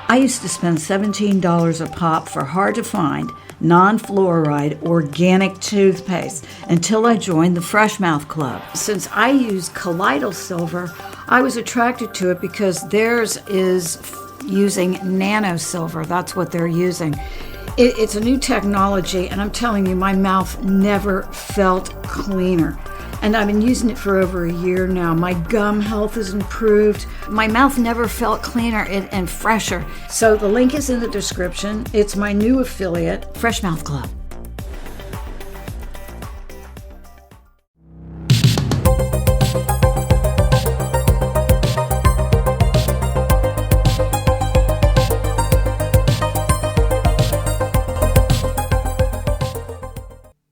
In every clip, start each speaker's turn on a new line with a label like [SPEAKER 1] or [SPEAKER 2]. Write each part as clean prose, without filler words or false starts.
[SPEAKER 1] I used to spend $17 a pop for hard-to-find, non-fluoride, organic toothpaste until I joined the Fresh Mouth Club. Since I use colloidal silver, I was attracted to it because theirs is using nano silver. That's what they're using. It's a new technology, and I'm telling you, my mouth never felt cleaner. And I've been using it for over a year now. My gum health has improved. My mouth never felt cleaner and fresher. So the link is in the description. It's my new affiliate, Fresh Mouth Club.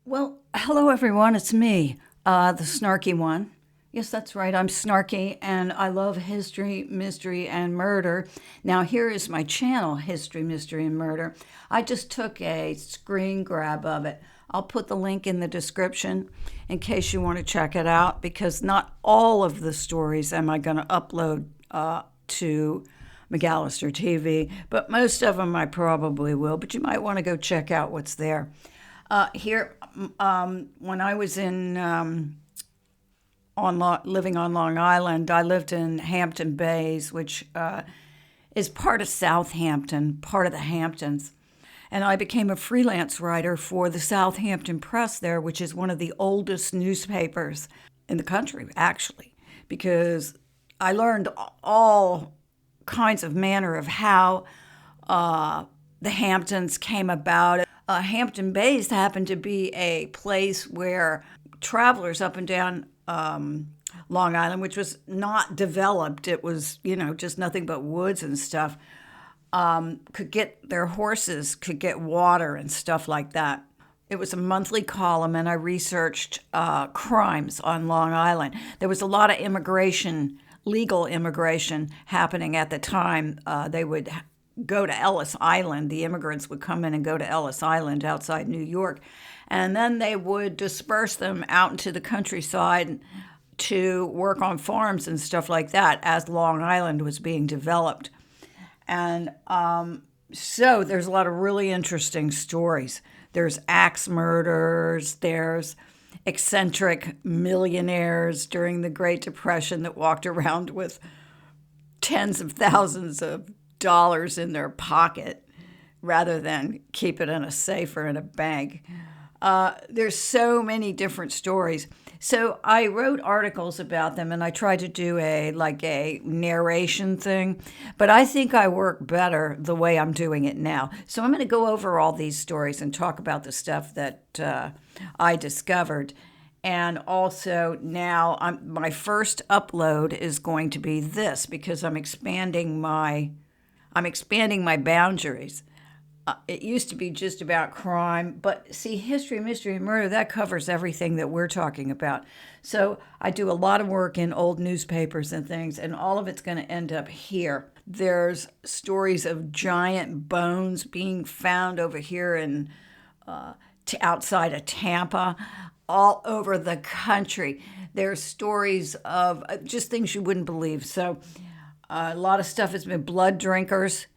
[SPEAKER 1] Well, hello everyone, it's me. The snarky one. Yes, that's right, I'm snarky, and I love history, mystery, and murder. Now, here is my channel, History, Mystery, and Murder. I just took a screen grab of it. I'll put the link in the description in case you want to check it out, because not all of the stories am I going to upload to McAllister TV, but most of them I probably will, but you might want to go check out what's there. Here, when I was in living on Long Island, I lived in Hampton Bays, which is part of Southampton, part of the Hamptons. And I became a freelance writer for the Southampton Press there, which is one of the oldest newspapers in the country, actually, because I learned all kinds of manner of how the Hamptons came about. Hampton Bays happened to be a place where travelers up and down Long Island, which was not developed, it was, just nothing but woods and stuff, could get their horses, could get water and stuff like that. It was a monthly column, and I researched crimes on Long Island. There was a lot of immigration, legal immigration happening at the time. They would go to Ellis Island. The immigrants would come in and go to Ellis Island outside New York, and then they would disperse them out into the countryside to work on farms and stuff like that as Long Island was being developed. And so there's a lot of really interesting stories. There's axe murders, there's eccentric millionaires during the Great Depression that walked around with tens of thousands of dollars in their pocket rather than keep it in a safe or in a bank. There's so many different stories. So I wrote articles about them, and I tried to do a narration thing, but I think I work better the way I'm doing it now. So I'm going to go over all these stories and talk about the stuff that I discovered. And also now my first upload is going to be this, because I'm expanding my boundaries. It used to be just about crime, but see, history, mystery, and murder, that covers everything that we're talking about. So I do a lot of work in old newspapers and things, and all of it's going to end up here. There's stories of giant bones being found over here in outside of Tampa, all over the country. There's stories of just things you wouldn't believe. So a lot of stuff has been blood drinkers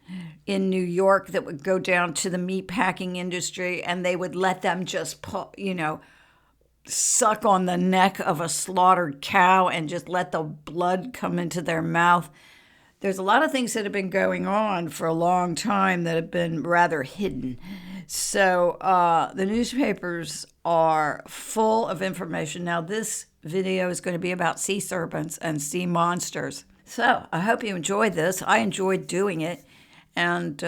[SPEAKER 1] in New York that would go down to the meatpacking industry, and they would let them just, suck on the neck of a slaughtered cow and just let the blood come into their mouth. There's a lot of things that have been going on for a long time that have been rather hidden. So the newspapers are full of information. Now, this video is going to be about sea serpents and sea monsters. So I hope you enjoyed this. I enjoyed doing it. And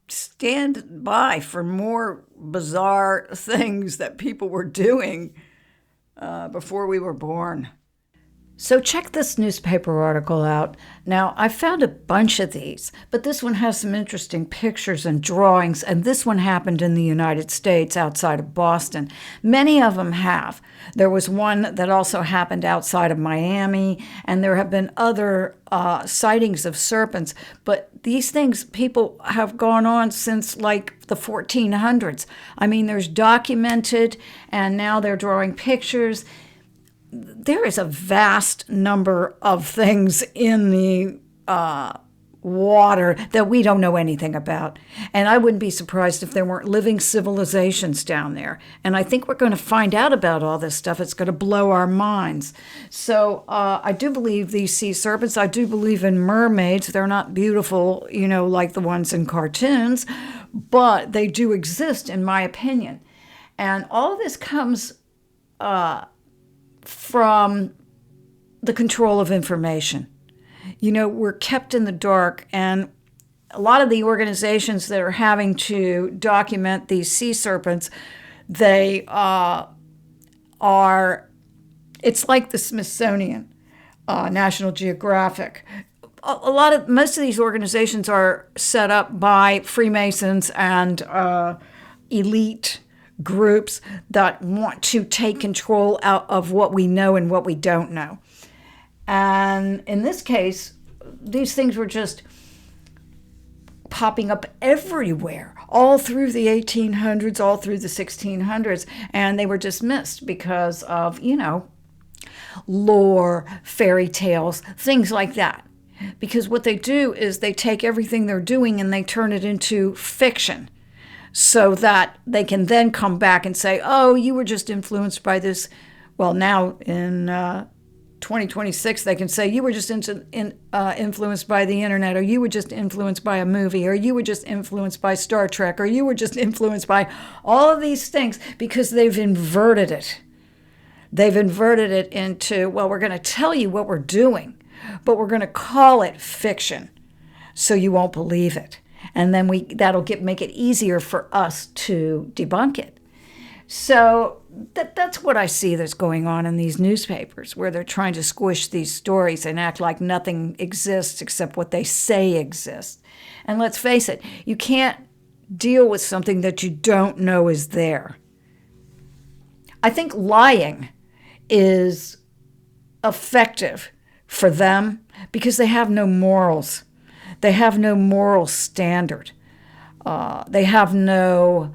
[SPEAKER 1] stand by for more bizarre things that people were doing before we were born. So check this newspaper article out. Now, I found a bunch of these, but this one has some interesting pictures and drawings, and this one happened in the United States outside of Boston. Many of them have. There was one that also happened outside of Miami, and there have been other sightings of serpents, but these things, people have gone on since like the 1400s. I mean, there's documented, and now they're drawing pictures. There is a vast number of things in the water that we don't know anything about. And I wouldn't be surprised if there weren't living civilizations down there. And I think we're going to find out about all this stuff. It's going to blow our minds. So I do believe these sea serpents. I do believe in mermaids. They're not beautiful, like the ones in cartoons, but they do exist, in my opinion. And all of this comes from the control of information. We're kept in the dark, and a lot of the organizations that are having to document these sea serpents, they it's like the Smithsonian, National Geographic. Most of these organizations are set up by Freemasons and elite groups that want to take control out of what we know and what we don't know. And in this case, these things were just popping up everywhere, all through the 1800s, all through the 1600s, and they were dismissed because of, lore, fairy tales, things like that. Because what they do is they take everything they're doing and they turn it into fiction so that they can then come back and say, oh, you were just influenced by this. Well, now in 2026, they can say you were just influenced by the internet, or you were just influenced by a movie, or you were just influenced by Star Trek, or you were just influenced by all of these things, because they've inverted it. They've inverted it into, well, we're going to tell you what we're doing, but we're going to call it fiction so you won't believe it. And then that'll make it easier for us to debunk it. So that's what I see that's going on in these newspapers, where they're trying to squish these stories and act like nothing exists except what they say exists. And let's face it, you can't deal with something that you don't know is there. I think lying is effective for them because they have no morals. They have no moral standard. They have no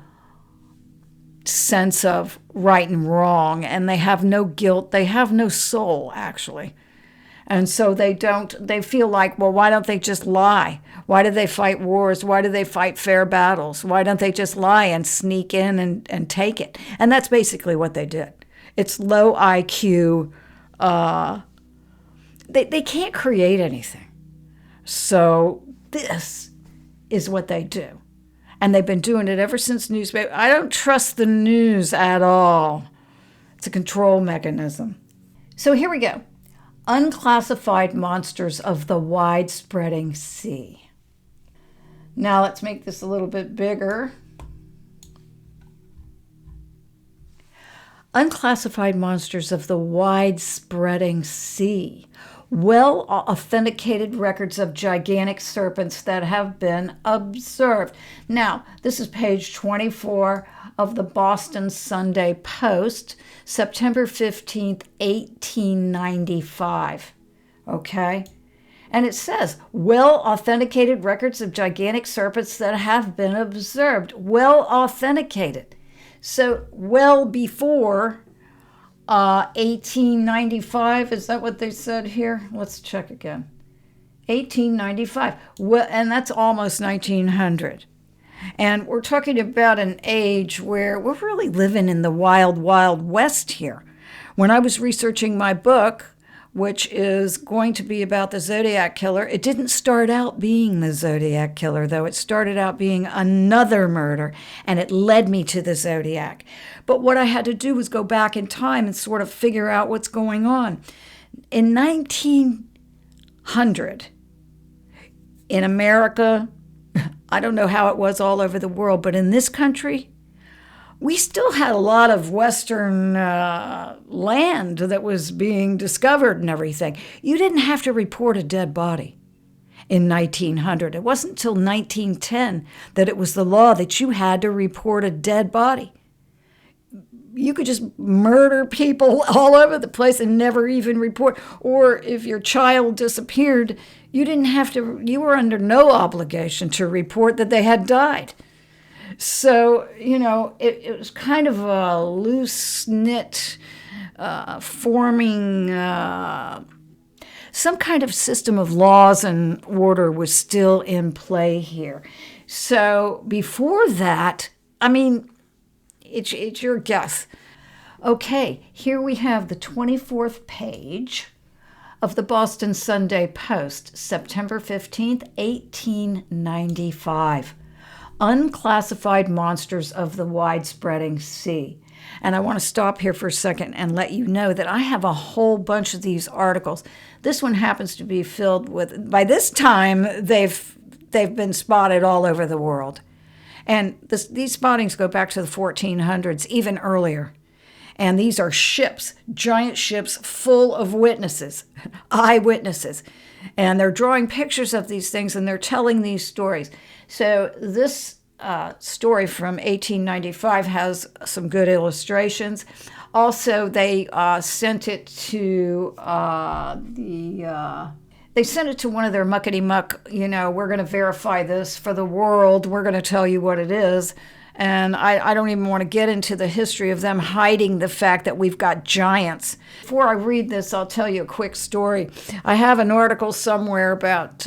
[SPEAKER 1] sense of right and wrong, and they have no guilt. They have no soul, actually. And so they feel like, well, why don't they just lie? Why do they fight wars? Why do they fight fair battles? Why don't they just lie and sneak in and take it? And that's basically what they did. It's low IQ. They can't create anything. So this is what they do. And they've been doing it ever since newspaper. I don't trust the news at all. It's a control mechanism. So here we go. Unclassified monsters of the wide-spreading sea. Now let's make this a little bit bigger. Unclassified monsters of the wide-spreading sea. Well-authenticated records of gigantic serpents that have been observed. Now, this is page 24 of the Boston Sunday Post, September 15th, 1895. Okay? And it says, well-authenticated records of gigantic serpents that have been observed. Well-authenticated. So, well before 1895, is that what they said here? Let's check again. 1895, well, and that's almost 1900. And we're talking about an age where we're really living in the wild, wild west here. When I was researching my book, which is going to be about the Zodiac Killer, it didn't start out being the Zodiac Killer, though. It started out being another murder, and it led me to the Zodiac. But what I had to do was go back in time and sort of figure out what's going on. In 1900, in America, I don't know how it was all over the world, but in this country, we still had a lot of Western land that was being discovered and everything. You didn't have to report a dead body in 1900. It wasn't until 1910 that it was the law that you had to report a dead body. You could just murder people all over the place and never even report. Or if your child disappeared, you were under no obligation to report that they had died. So, it was kind of a loose-knit, forming some kind of system of laws and order was still in play here. So before that, I mean, it's your guess. Okay, here we have the 24th page of the Boston Sunday Post, September 15th, 1895. Unclassified monsters of the wide-spreading sea. And I want to stop here for a second and let you know that I have a whole bunch of these articles. This one happens to be filled with, by this time, they've been spotted all over the world. And these spottings go back to the 1400s, even earlier. And these are ships, giant ships full of witnesses, eyewitnesses. And they're drawing pictures of these things and they're telling these stories. So this story from 1895 has some good illustrations. Also, they sent it to they sent it to one of their muckety-muck, we're going to verify this for the world. We're going to tell you what it is. And I don't even want to get into the history of them hiding the fact that we've got giants. Before I read this, I'll tell you a quick story. I have an article somewhere about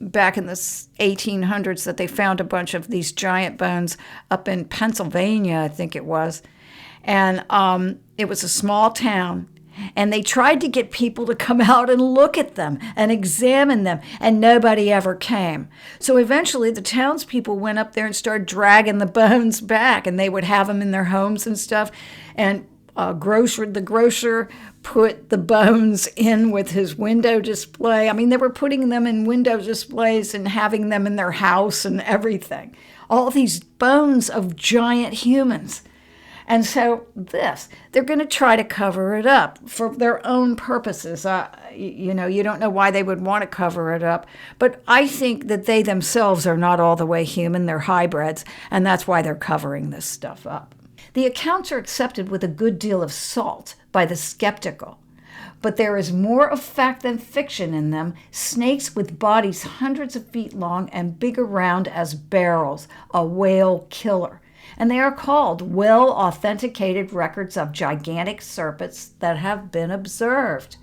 [SPEAKER 1] back in the 1800s that they found a bunch of these giant bones up in Pennsylvania, I think it was. And it was a small town. And they tried to get people to come out and look at them and examine them, and nobody ever came. So eventually the townspeople went up there and started dragging the bones back, and they would have them in their homes and stuff. And the grocer put the bones in with his window display. I mean, they were putting them in window displays and having them in their house and everything. All these bones of giant humans. And so they're going to try to cover it up for their own purposes. You don't know why they would want to cover it up. But I think that they themselves are not all the way human. They're hybrids, and that's why they're covering this stuff up. The accounts are accepted with a good deal of salt by the skeptical. But there is more of fact than fiction in them. Snakes with bodies hundreds of feet long and big around as barrels, a whale killer. And they are called well-authenticated records of gigantic serpents that have been observed.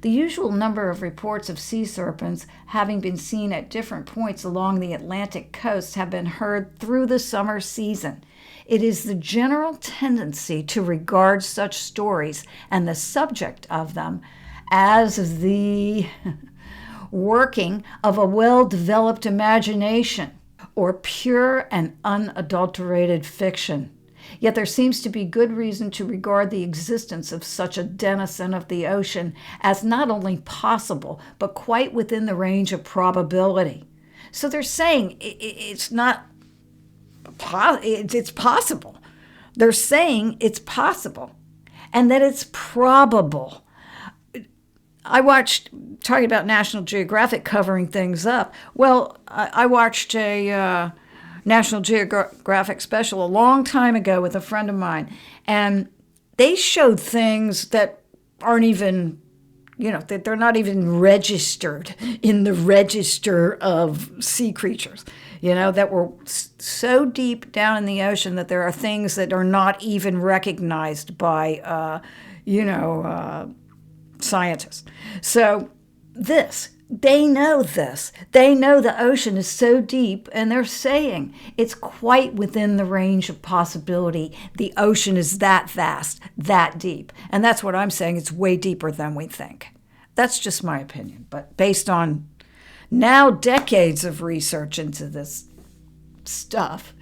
[SPEAKER 1] The usual number of reports of sea serpents having been seen at different points along the Atlantic coast have been heard through the summer season. It is the general tendency to regard such stories and the subject of them as the working of a well-developed imagination, or pure and unadulterated fiction. Yet there seems to be good reason to regard the existence of such a denizen of the ocean as not only possible, but quite within the range of probability. So they're saying it's possible. They're saying it's possible, and that it's probable. I watched, talking about National Geographic covering things up. Well, I watched a National Geographic special a long time ago with a friend of mine, and they showed things that aren't even, that they're not even registered in the register of sea creatures, that were so deep down in the ocean that there are things that are not even recognized by, scientists. So they know this. They know the ocean is so deep, and they're saying it's quite within the range of possibility. The ocean is that vast, that deep. And that's what I'm saying. It's way deeper than we think. That's just my opinion. But based on now decades of research into this stuff,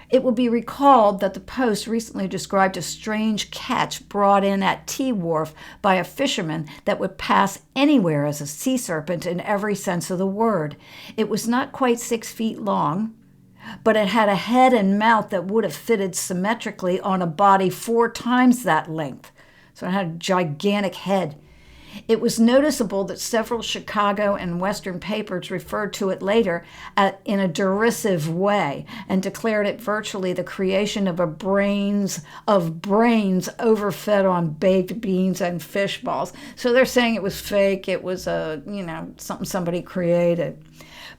[SPEAKER 1] it will be recalled that the Post recently described a strange catch brought in at Tea Wharf by a fisherman that would pass anywhere as a sea serpent in every sense of the word. It was not quite 6 feet long, but it had a head and mouth that would have fitted symmetrically on a body 4 times that length. So it had a gigantic head. It was noticeable that several Chicago and Western papers referred to it later in a derisive way and declared it virtually the creation of brains overfed on baked beans and fish balls. So they're saying it was fake. It was something somebody created.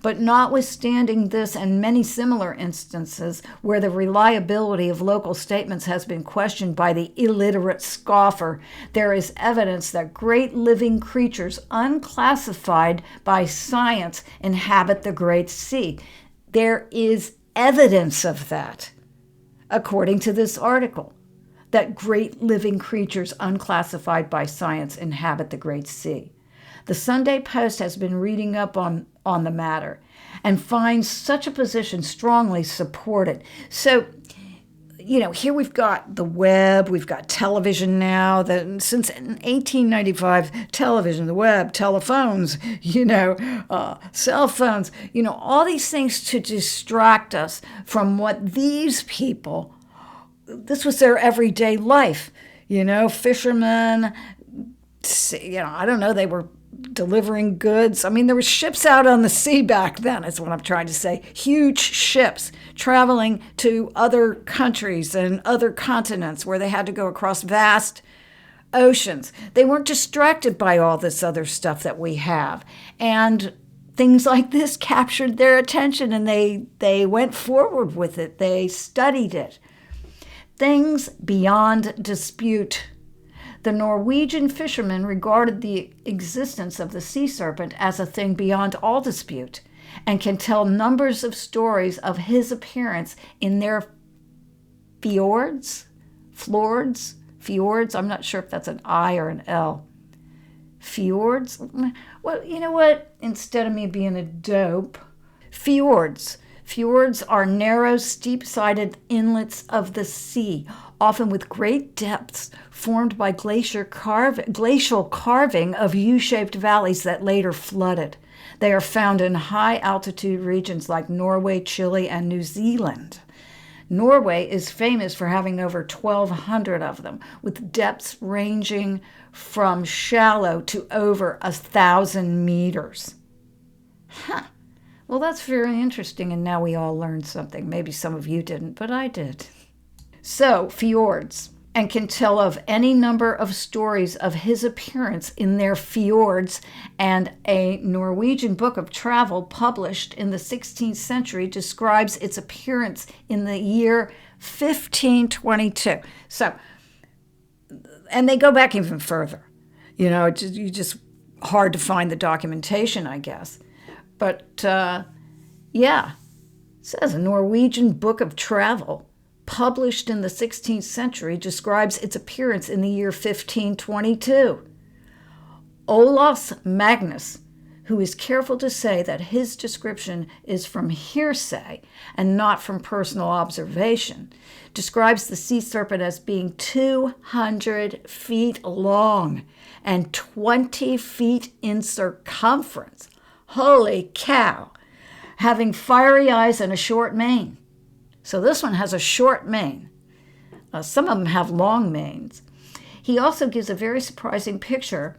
[SPEAKER 1] But notwithstanding this and many similar instances where the reliability of local statements has been questioned by the illiterate scoffer, there is evidence that great living creatures unclassified by science inhabit the Great Sea. There is evidence of that, according to this article, that great living creatures unclassified by science inhabit the Great Sea. The Sunday Post has been reading up on the matter and finds such a position strongly supported. So, here we've got the web, we've got television now. Since 1895, television, the web, telephones, cell phones, all these things to distract us from what these people, this was their everyday life. Fishermen, I don't know, they were delivering goods. I mean, there were ships out on the sea back then, is what I'm trying to say. Huge ships traveling to other countries and other continents where they had to go across vast oceans. They weren't distracted by all this other stuff that we have. And things like this captured their attention, and they went forward with it. They studied it. Things beyond dispute. The Norwegian fishermen regarded the existence of the sea serpent as a thing beyond all dispute and can tell numbers of stories of his appearance in their fjords, I'm not sure if that's an I or an L. Fjords? Well, you know what? Instead of me being a dope, fjords. Fjords are narrow, steep-sided inlets of the sea, often with great depths, formed by glacial carving of U-shaped valleys that later flooded. They are found in high-altitude regions like Norway, Chile, and New Zealand. Norway is famous for having over 1,200 of them, with depths ranging from shallow to over 1,000 meters. Huh. Well, that's very interesting, and now we all learned something. Maybe some of you didn't, but I did. So, fjords, and can tell of any number of stories of his appearance in their fjords, and a Norwegian book of travel published in the 16th century describes its appearance in the year 1522. So, and they go back even further. It's just hard to find the documentation, I guess. But, it says a Norwegian book of travel published in the 16th century describes its appearance in the year 1522. Olaus Magnus, who is careful to say that his description is from hearsay and not from personal observation, describes the sea serpent as being 200 feet long and 20 feet in circumference. Holy cow! Having fiery eyes and a short mane. So this one has a short mane. Some of them have long manes. He also gives a very surprising picture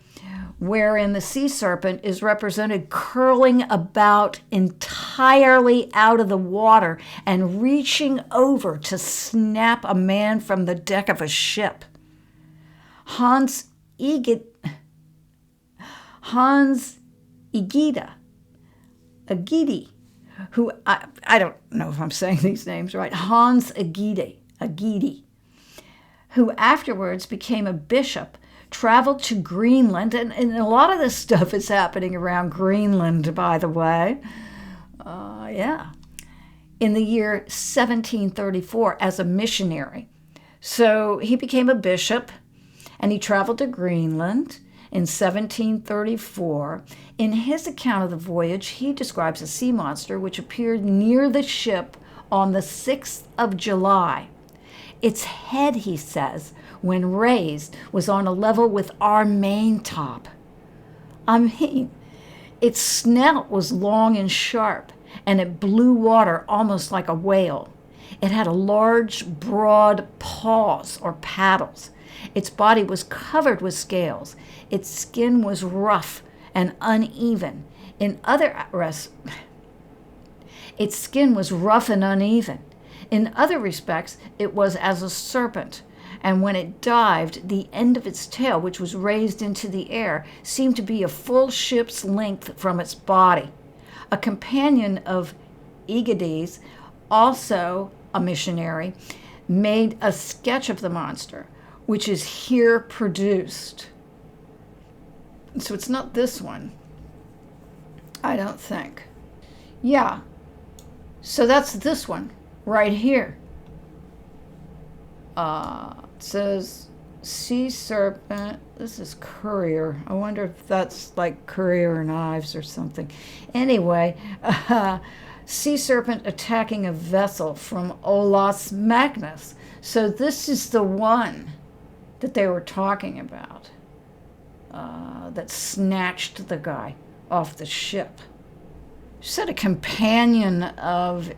[SPEAKER 1] wherein the sea serpent is represented curling about entirely out of the water and reaching over to snap a man from the deck of a ship. Hans Egede, who, I don't know if I'm saying these names right, Hans Egede, who afterwards became a bishop, traveled to Greenland, and a lot of this stuff is happening around Greenland, by the way, in the year 1734 as a missionary. So he became a bishop, and he traveled to Greenland in 1734. In his account of the voyage, he describes a sea monster which appeared near the ship on the 6th of July. Its head, he says, when raised, was on a level with our main top. I mean, its snout was long and sharp, and it blew water almost like a whale. It had a large, broad paws or paddles. Its body was covered with scales. Its skin was rough and uneven. Its skin was rough and uneven. In other respects, it was as a serpent, and when it dived, the end of its tail, which was raised into the air, seemed to be a full ship's length from its body. A companion of Egidi's, also a missionary, made a sketch of the monster, which is here produced. So it's not this one, I don't think. Yeah, so that's this one right here. It says Sea Serpent. This is Courier. I wonder if that's like Courier Knives or something. Anyway, Sea Serpent attacking a vessel from Olaus Magnus. So this is the one that they were talking about, that snatched the guy off the ship. She said a companion of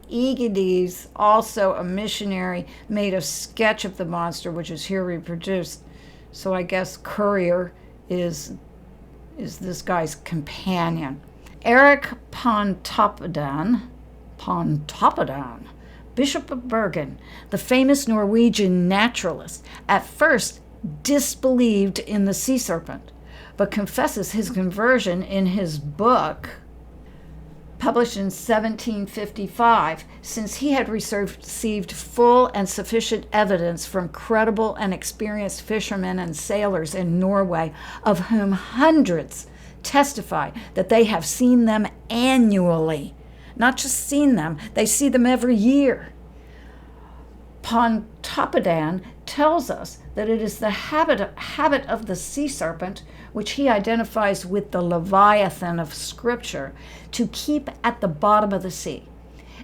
[SPEAKER 1] Egidi's, also a missionary, made a sketch of the monster, which is here reproduced. So I guess Courier is this guy's companion. Eric Pontoppidan, Bishop of Bergen, the famous Norwegian naturalist, at first disbelieved in the sea serpent, but confesses his conversion in his book, published in 1755, since he had received full and sufficient evidence from credible and experienced fishermen and sailors in Norway, of whom hundreds testify that they have seen them annually. Not just seen them, they see them every year. Pontoppidan tells us that it is the habit of the sea serpent, which he identifies with the Leviathan of Scripture, to keep at the bottom of the sea,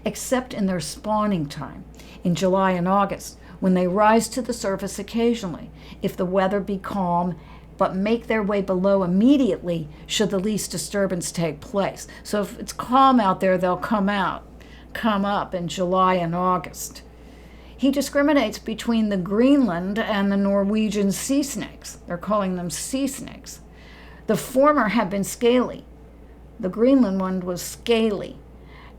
[SPEAKER 1] except in their spawning time, in July and August, when they rise to the surface occasionally, if the weather be calm, but make their way below immediately should the least disturbance take place. So if it's calm out there, they'll come up in July and August. He discriminates between the Greenland and the Norwegian sea snakes. They're calling them sea snakes. The former have been scaly. The Greenland one was scaly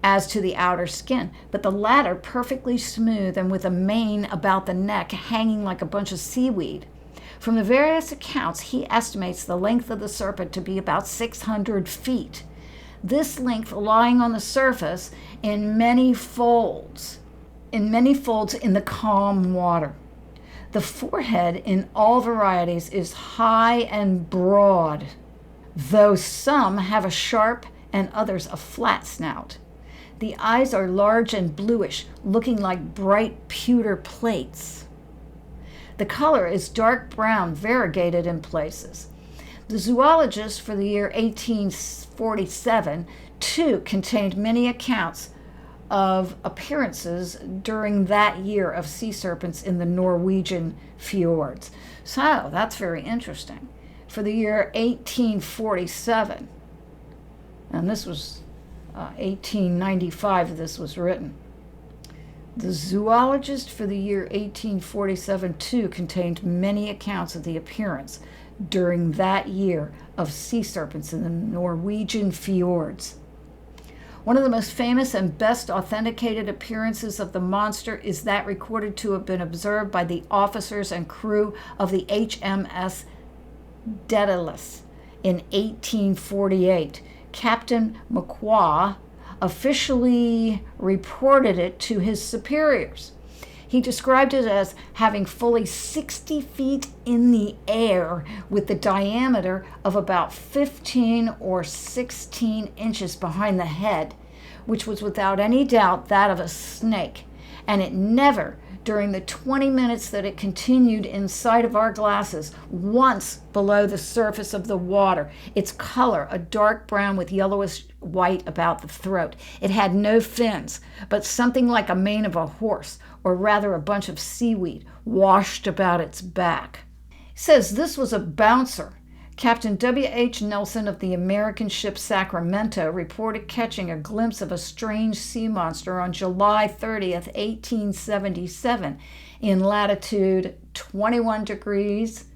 [SPEAKER 1] as to the outer skin, but the latter perfectly smooth and with a mane about the neck hanging like a bunch of seaweed. From the various accounts, he estimates the length of the serpent to be about 600 feet. This length lying on the surface in many folds in the calm water. The forehead in all varieties is high and broad, though some have a sharp and others a flat snout. The eyes are large and bluish, looking like bright pewter plates. The color is dark brown, variegated in places. The zoologist for the year 1847, too, contained many accounts of appearances during that year of sea serpents in the Norwegian fjords. So that's very interesting. For the year 1847, and this was 1895, this was written. The zoologist for the year 1847 too contained many accounts of the appearance during that year of sea serpents in the Norwegian fjords. One of the most famous and best authenticated appearances of the monster is that recorded to have been observed by the officers and crew of the HMS Daedalus in 1848. Captain McQuaw officially reported it to his superiors. He described it as having fully 60 feet in the air with the diameter of about 15 or 16 inches behind the head, which was without any doubt that of a snake, and it never, during the 20 minutes that it continued in sight of our glasses, once below the surface of the water. Its color, a dark brown with yellowish white about the throat. It had no fins, but something like a mane of a horse, or rather a bunch of seaweed, washed about its back. He says this was a bouncer. Captain W.H. Nelson of the American ship Sacramento reported catching a glimpse of a strange sea monster on July 30th, 1877, in latitude 21 degrees.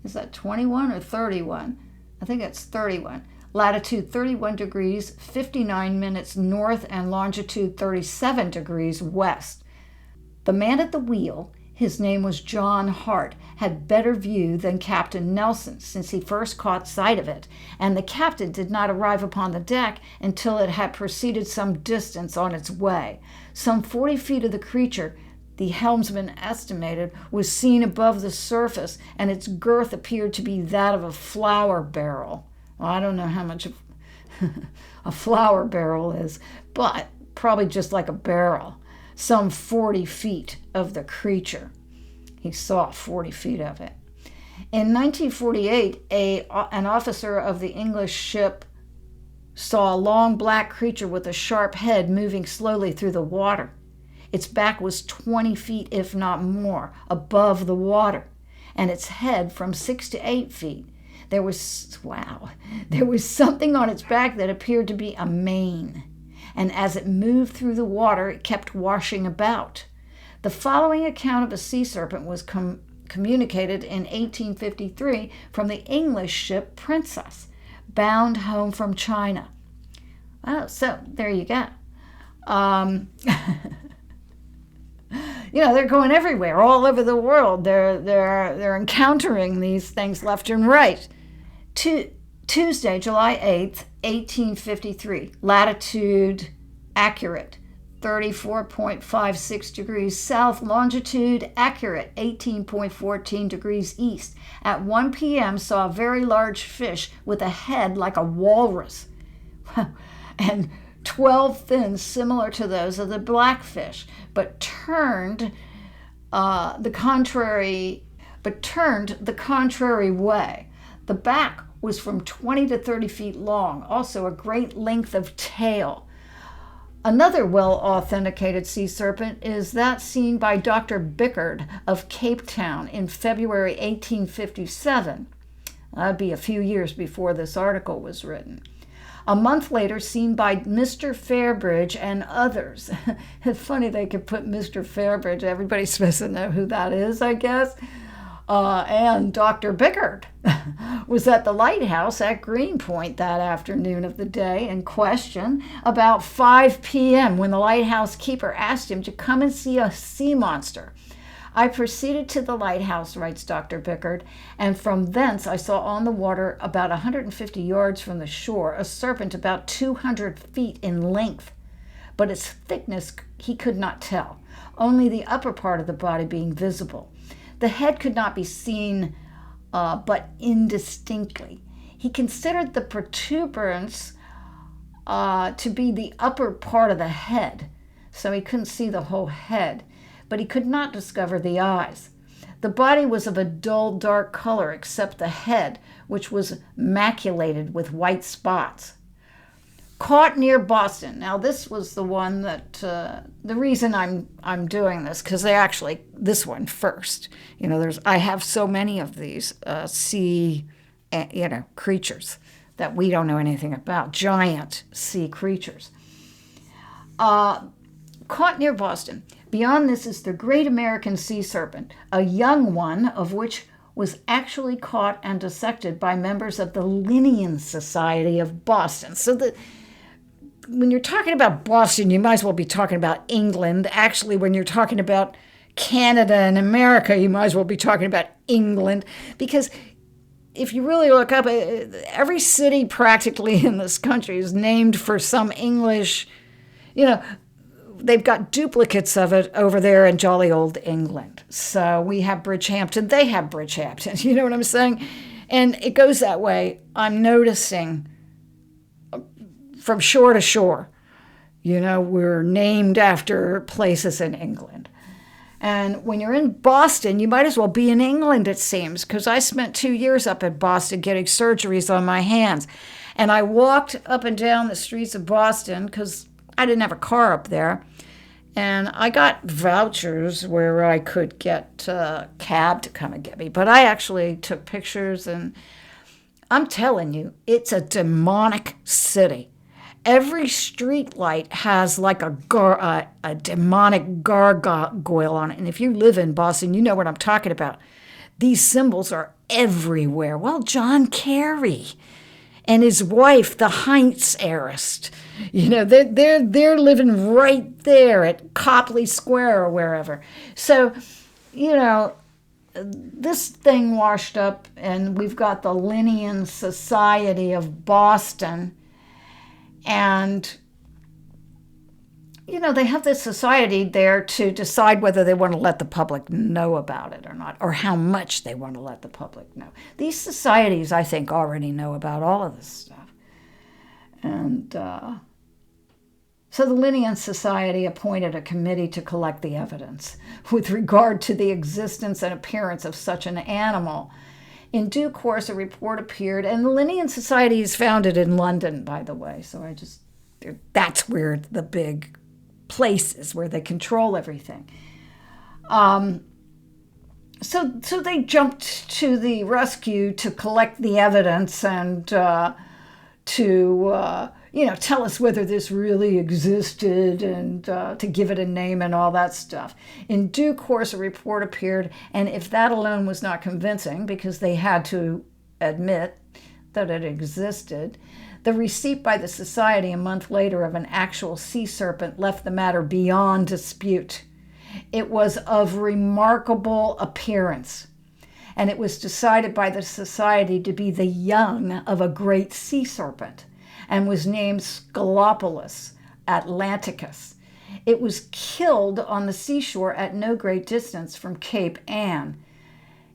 [SPEAKER 1] Is that 21 or 31? I think it's 31. Latitude 31 degrees, 59 minutes north, and longitude 37 degrees west. The man at the wheel, his name was John Hart, had better view than Captain Nelson since he first caught sight of it, and the captain did not arrive upon the deck until it had proceeded some distance on its way. Some 40 feet of the creature, the helmsman estimated, was seen above the surface, and its girth appeared to be that of a flour barrel. Well, I don't know how much a flour barrel is, but probably just like a barrel. Some 40 feet of the creature. He saw 40 feet of it. In 1948, an officer of the English ship saw a long black creature with a sharp head moving slowly through the water. Its back was 20 feet, if not more, above the water, and its head from 6 to 8 feet. There was something on its back that appeared to be a mane, and as it moved through the water, it kept washing about. The following account of a sea serpent was communicated in 1853 from the English ship Princess, bound home from China. Oh, so there you go. They're going everywhere, all over the world. They're encountering these things left and right. Tuesday, July 8th, 1853, latitude accurate, 34.56 degrees south, longitude accurate, 18.14 degrees east. At 1 p.m., saw a very large fish with a head like a walrus, and 12 fins similar to those of the blackfish, but turned the contrary way. The back was from 20 to 30 feet long, also a great length of tail. Another well-authenticated sea serpent is that seen by Dr. Bickard of Cape Town in February 1857. That'd be a few years before this article was written. A month later, seen by Mr. Fairbridge and others. It's funny they could put Mr. Fairbridge. Everybody's supposed to know who that is, I guess. And Dr. Bickard was at the lighthouse at Greenpoint that afternoon of the day in question about 5 p.m. when the lighthouse keeper asked him to come and see a sea monster. I proceeded to the lighthouse, writes Dr. Bickard, and from thence I saw on the water about 150 yards from the shore a serpent about 200 feet in length, but its thickness he could not tell, only the upper part of the body being visible. The head could not be seen but indistinctly. He considered the protuberance to be the upper part of the head, so he couldn't see the whole head, but he could not discover the eyes. The body was of a dull dark color except the head, which was maculated with white spots. Caught near Boston. Now this was the one that the reason I'm doing this, because they actually this one first. I have so many of these sea creatures that we don't know anything about, giant sea creatures. Caught near Boston. Beyond this is the great American sea serpent, a young one of which was actually caught and dissected by members of the Linnean Society of Boston. So when you're talking about Boston, you might as well be talking about England. Actually, when you're talking about Canada and America, you might as well be talking about England, because if you really look up, every city practically in this country is named for some English, they've got duplicates of it over there in jolly old England. So we have Bridgehampton, they have Bridgehampton, you know what I'm saying? And it goes that way. I'm noticing from shore to shore, we're named after places in England. And when you're in Boston, you might as well be in England, it seems, because I spent 2 years up at Boston getting surgeries on my hands. And I walked up and down the streets of Boston because I didn't have a car up there. And I got vouchers where I could get a cab to come and get me. But I actually took pictures, and I'm telling you, it's a demonic city. Every street light has like a demonic gargoyle on it. And if you live in Boston, you know what I'm talking about. These symbols are everywhere. Well, John Kerry and his wife, the Heinz heiress, they're living right there at Copley Square or wherever. So you know, this thing washed up, and we've got the Linnean Society of Boston, and you know, they have this society there to decide whether they want to let the public know about it or not, or how much they want to let the public know. These societies, I think, already know about all of this stuff. And so the Linnean Society appointed a committee to collect the evidence with regard to the existence and appearance of such an animal. In due course, a report appeared, and the Linnean Society is founded in London, by the way. So that's where the big places where they control everything. So they jumped to the rescue to collect the evidence and to tell us whether this really existed and to give it a name and all that stuff. In due course, a report appeared, and if that alone was not convincing, because they had to admit that it existed, the receipt by the society a month later of an actual sea serpent left the matter beyond dispute. It was of remarkable appearance, and it was decided by the society to be the young of a great sea serpent, and was named Scolopolis atlanticus. It was killed on the seashore at no great distance from Cape Ann.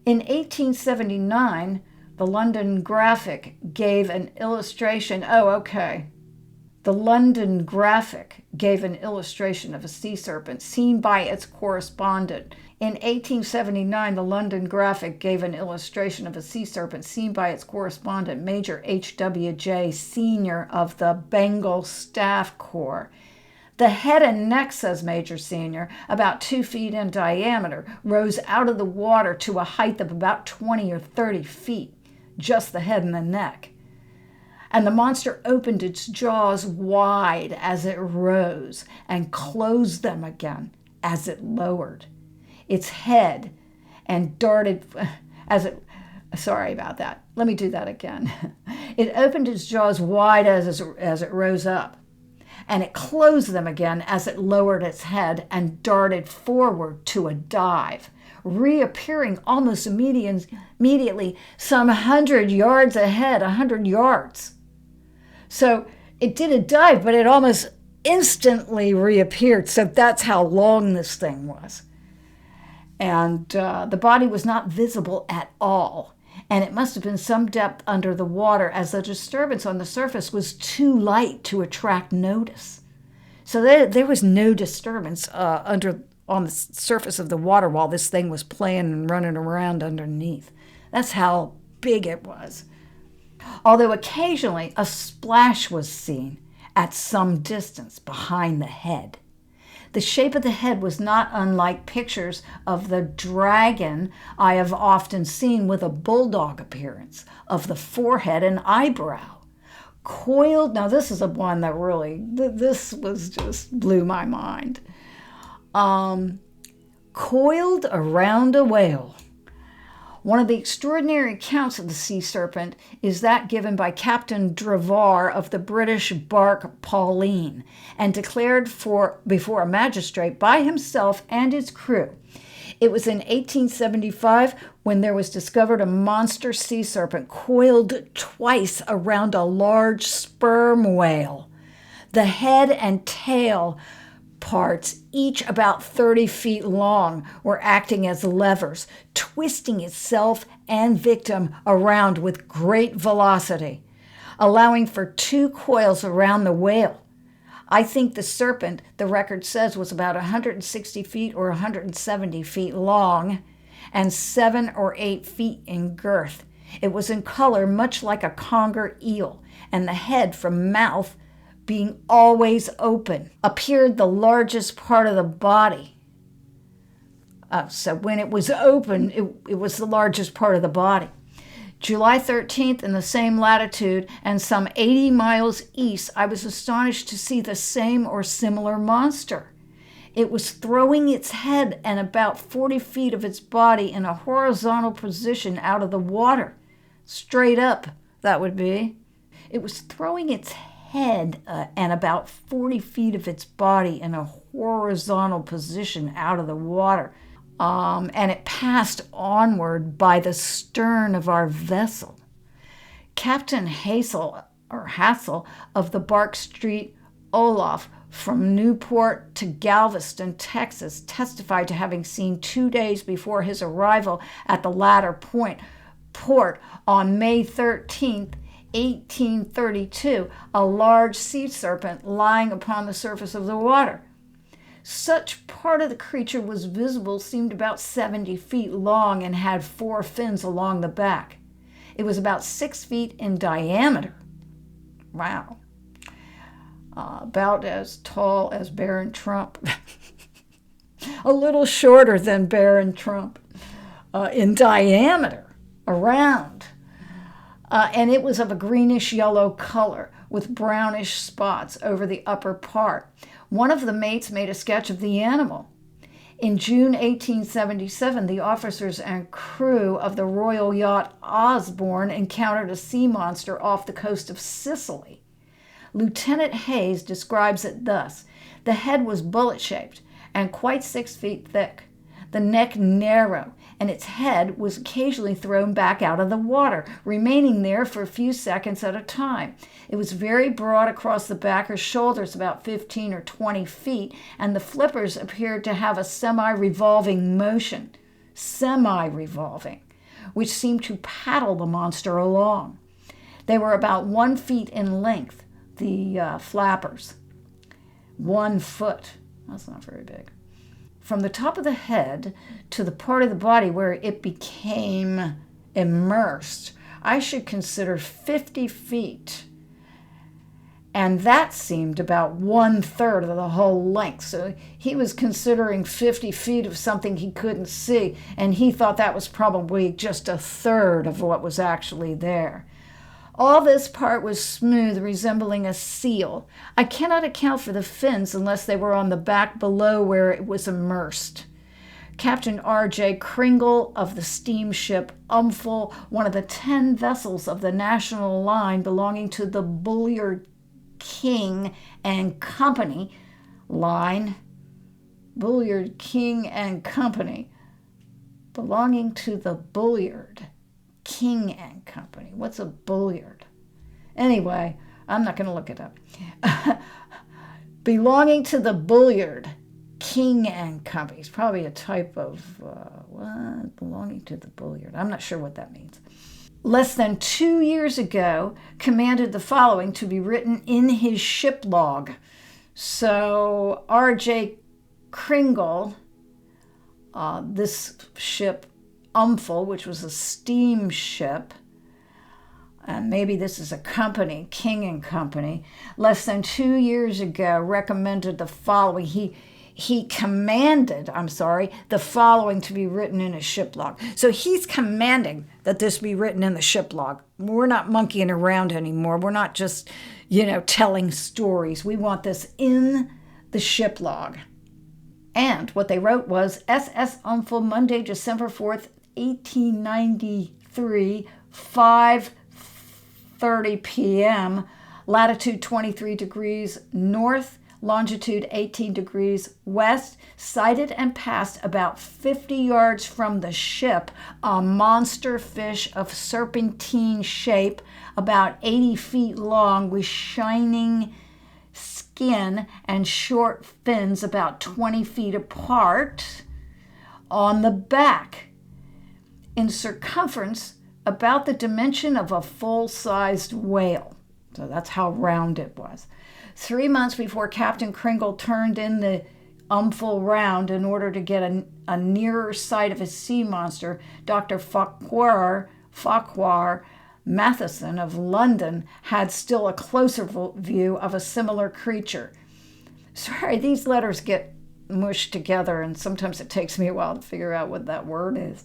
[SPEAKER 1] In 1879, the London Graphic gave an illustration. The London Graphic gave an illustration of a sea serpent seen by its correspondent. In 1879, the London Graphic gave an illustration of a sea serpent seen by its correspondent, Major H.W.J. Senior of the Bengal Staff Corps. The head and neck, says Major Senior, about 2 feet in diameter, rose out of the water to a height of about 20 or 30 feet. Just the head and the neck. And the monster opened its jaws wide as it rose and closed them again as it lowered its head and darted sorry about that. Let me do that again. It opened its jaws wide as it rose up, and it closed them again as it lowered its head and darted forward to a dive, reappearing almost immediately some 100 yards ahead, 100 yards. So it did a dive, but it almost instantly reappeared. So that's how long this thing was. And the body was not visible at all. And it must have been some depth under the water, as the disturbance on the surface was too light to attract notice. So there was no disturbance on the surface of the water while this thing was playing and running around underneath. That's how big it was. Although occasionally a splash was seen at some distance behind the head. The shape of the head was not unlike pictures of the dragon I have often seen, with a bulldog appearance of the forehead and eyebrow. Coiled, now this is a one that really, this was just blew my mind. Coiled around a whale. One of the extraordinary accounts of the sea serpent is that given by Captain Drevar of the British bark Pauline, and declared before a magistrate by himself and his crew. It was in 1875 when there was discovered a monster sea serpent coiled twice around a large sperm whale. The head and tail parts, each about 30 feet long, were acting as levers, twisting itself and victim around with great velocity, allowing for 2 coils around the whale. I think the serpent, the record says, was about 160 feet or 170 feet long and 7 or 8 feet in girth. It was in color much like a conger eel, and the head from mouth being always open, appeared the largest part of the body. So when it was open, it was the largest part of the body. July 13th, in the same latitude and some 80 miles east, I was astonished to see the same or similar monster. It was throwing its head and about 40 feet of its body in a horizontal position out of the water. Straight up, that would be. It was throwing its head and about 40 feet of its body in a horizontal position out of the water. and it passed onward by the stern of our vessel. Captain Hassel of the Bark Street Olaf from Newport to Galveston, Texas, testified to having seen 2 days before his arrival at the latter port on May 13th, 1832, a large sea serpent lying upon the surface of the water. Such part of the creature was visible seemed about 70 feet long and had 4 fins along the back. It was about 6 feet in diameter. Wow. About as tall as Baron Trump. A little shorter than Baron Trump in diameter, around. And it was of a greenish yellow color with brownish spots over the upper part. One of the mates made a sketch of the animal. In June 1877, the officers and crew of the royal yacht Osborne encountered a sea monster off the coast of Sicily. Lieutenant Hayes describes it thus: the head was bullet-shaped and quite 6 feet thick, the neck narrow, and its head was occasionally thrown back out of the water, remaining there for a few seconds at a time. It was very broad across the back or shoulders, about 15 or 20 feet, and the flippers appeared to have a semi-revolving motion, which seemed to paddle the monster along. They were about 1 foot in length, the flappers. 1 foot. That's not very big. From the top of the head to the part of the body where it became immersed, I should consider 50 feet. And that seemed about 1/3 of the whole length. So he was considering 50 feet of something he couldn't see, and he thought that was probably just 1/3 of what was actually there. All this part was smooth, resembling a seal. I cannot account for the fins unless they were on the back below where it was immersed. Captain R.J. Kringle of the steamship Umphal, one of the 10 vessels of the National Line belonging to the Bulliard King and Company line, Bulliard King and Company, belonging to the Bulliard King and Company. What's a bulliard? Anyway, I'm not going to look it up. Belonging to the Bulliard King and Company. It's probably a type of, belonging to the Bulliard. I'm not sure what that means. Less than 2 years ago, commanded the following to be written in his ship log. So R.J. Kringle, this ship, Umphal, which was a steamship, and maybe this is a company, King and Company, less than 2 years ago recommended the following. He commanded, the following to be written in a ship log. So he's commanding that this be written in the ship log. We're not monkeying around anymore. We're not just, telling stories. We want this in the ship log. And what they wrote was SS Umphal, Monday, December 4th, 1893, 5:30 p.m., latitude 23 degrees north, longitude 18 degrees west, sighted and passed about 50 yards from the ship a monster fish of serpentine shape, about 80 feet long, with shining skin and short fins about 20 feet apart on the back, in circumference about the dimension of a full-sized whale. So that's how round it was. 3 months before Captain Kringle turned in the Umphal round in order to get a nearer sight of his sea monster, Dr. Farquhar Matheson of London had still a closer view of a similar creature. Sorry, these letters get mushed together, and sometimes it takes me a while to figure out what that word is.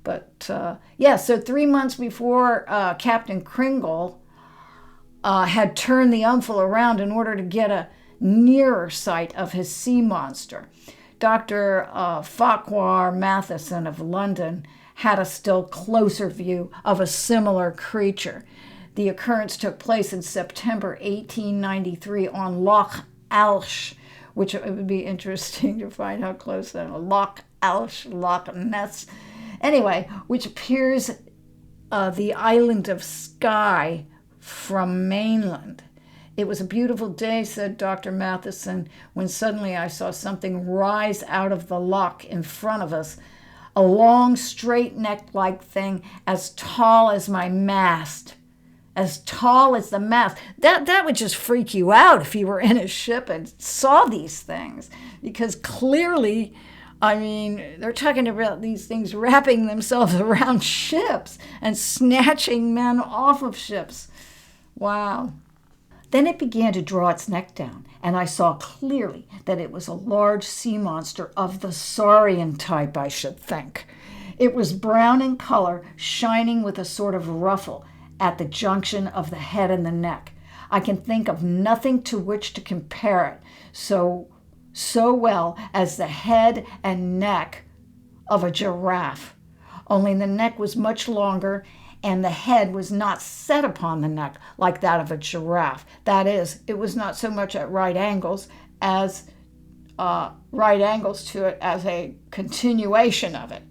[SPEAKER 1] But so 3 months before Captain Kringle had turned the Umphal around in order to get a nearer sight of his sea monster, Dr. Farquhar Matheson of London had a still closer view of a similar creature. The occurrence took place in September 1893 on Loch Alsh, which it would be interesting to find how close they are. Loch Ness. Anyway, which appears the island of Skye from mainland. It was a beautiful day, said Dr. Matheson, when suddenly I saw something rise out of the loch in front of us, a long, straight neck-like thing as tall as my mast. As tall as the mast. That would just freak you out if you were in a ship and saw these things, because clearly, I mean, they're talking about these things wrapping themselves around ships and snatching men off of ships. Wow. Then it began to draw its neck down, and I saw clearly that it was a large sea monster of the saurian type, I should think. It was brown in color, shining with a sort of ruffle at the junction of the head and the neck. I can think of nothing to which to compare it so well as the head and neck of a giraffe, only the neck was much longer and the head was not set upon the neck like that of a giraffe. That is, it was not so much at right angles to it as a continuation of it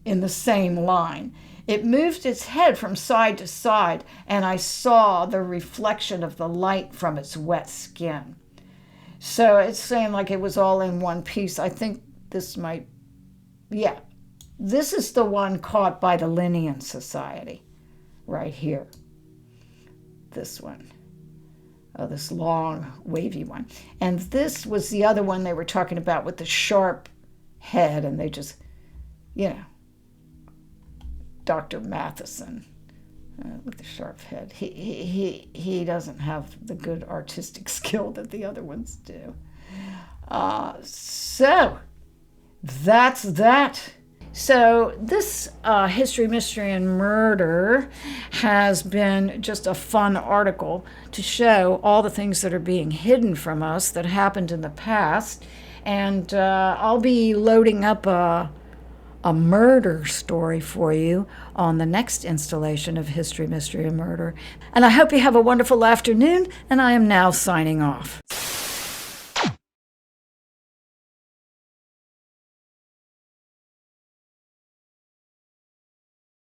[SPEAKER 1] in the same line. It moved its head from side to side, and I saw the reflection of the light from its wet skin. So it's saying like it was all in one piece. I think this might, yeah. This is the one caught by the Linnean Society, right here. This one. Oh, this long, wavy one. And this was the other one they were talking about with the sharp head, and they just, you know, Dr. Matheson with the sharp head. He doesn't have the good artistic skill that the other ones do. So that's that. So this History, Mystery, and Murder has been just a fun article to show all the things that are being hidden from us that happened in the past. And I'll be loading up a murder story for you on the next installation of History, Mystery, and Murder. And I hope you have a wonderful afternoon, and I am now signing off.